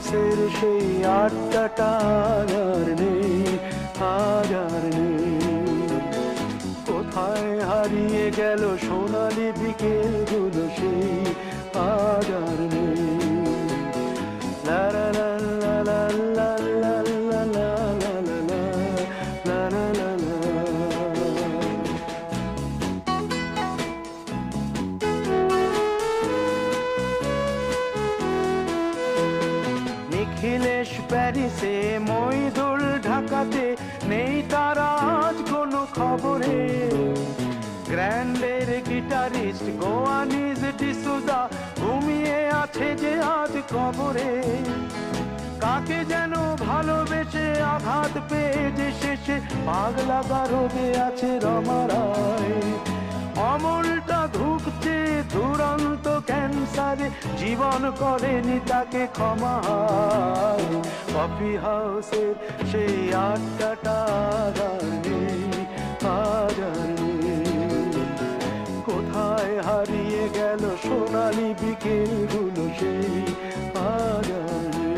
হাউসের সেই আড্ডাটা আর নেই, আজ আর নেই। কোথায় হারিয়ে গেল সোনালি বিকেলগুলো সেই আজ আর নেই। লা লা লা লা লা লা লা লা লা লা লা লা লা লা। নিখিলেশ প্যারিসে, মইদুল ঢাকাতে, নেই তার আজ কোনো খবরে। গ্র্যান্ডের গিটারিস্ট গোয়ানিজ ডিসুজা ঘুমিয়ে আছে যে আজ কবরে। কাকে যেন ভালোবেসে আঘাত পেয়ে যে শেষে পাগলা গারদে আছে রমা রায়। অমলটা ধুকছে দুরন্ত ক্যান্সারে, জীবন করেনি তাকে ক্ষমা। কফি হাউসের সেই আড্ডাটা আর নেই, আজ আর নেই। কোথায় হারিয়ে গেল সোনালি বিকেলগুলো সেই আজ আর নেই।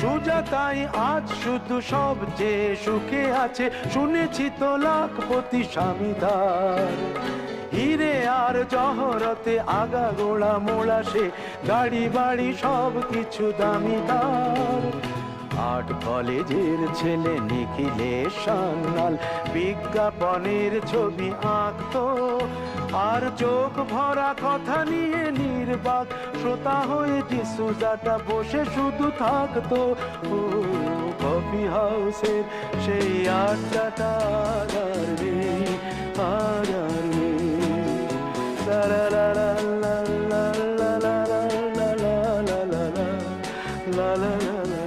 সুজাতাই আজ শুধু সবচেয়ে সুখে আছে, শুনেছি তো লাখপতি স্বামীদার। হিরে আর জহরতে আগা গোড়া মোড়া সে, গাড়ি বাড়ি সব কিছু দামিদার। আর্ট কলেজের ছেলে নিখিলেশ সান্যাল বিজ্ঞাপনের ছবি আঁকতো, আর চোখ ভরা কথা নিয়ে নির্বাক শ্রোতা হয়ে ডিসুজাটা বসে শুধু থাকতো। ও কফি হাউসের সেই আড্ডাটা আর নেই, আর আর নেই। লা লা লা লা লা লা লা লা লা লা লা লা লা লা লা।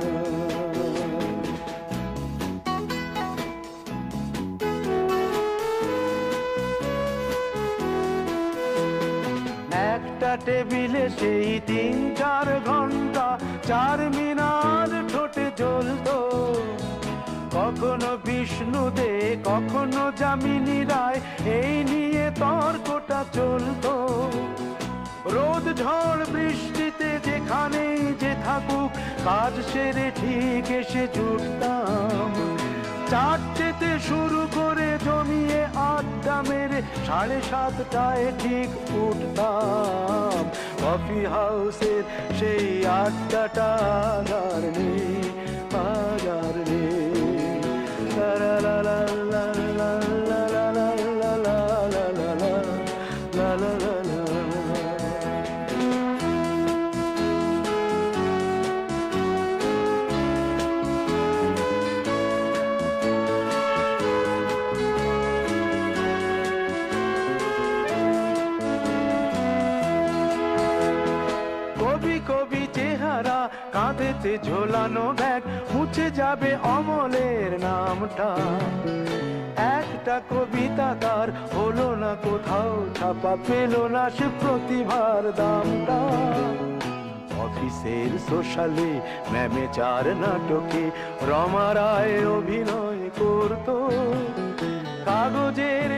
একটা টেবিলে সেই 3-4 ঘন্টা চার মিনার ঠোঁটে জ্বলতো। কখনো বিষ্ণু দে, কখনো যামিনী রায়, এই নিয়ে তর্কটা চলতো। রোদ ঝড় বৃষ্টিতে যেখানেই যে থাকুক, কাজ সেরে ঠিক এসে জুটতাম। চারটেতে শুরু করে জমিয়ে আড্ডা মেরে 7:30টায় ঠিক উঠতাম। কফি হাউসের সেই আড্ডাটা আর নেই, আজ আর নেই। লা লা লা লা লা লা লা লা লা লা লা লা লা লা লা লা। কবি কবি চেহারা, কাঁধেতে ঝোলানো ব্যাগ, মুছে যাবে অমলের নামটা। একটা কবিতা তার হলো না কোথাও ছাপা, পেল না সে প্রতিভার দামটা। অফিসের সোশ্যালে, ম্যামে 4 নাটকে রমা রায় অভিনয় করতো। কাগজের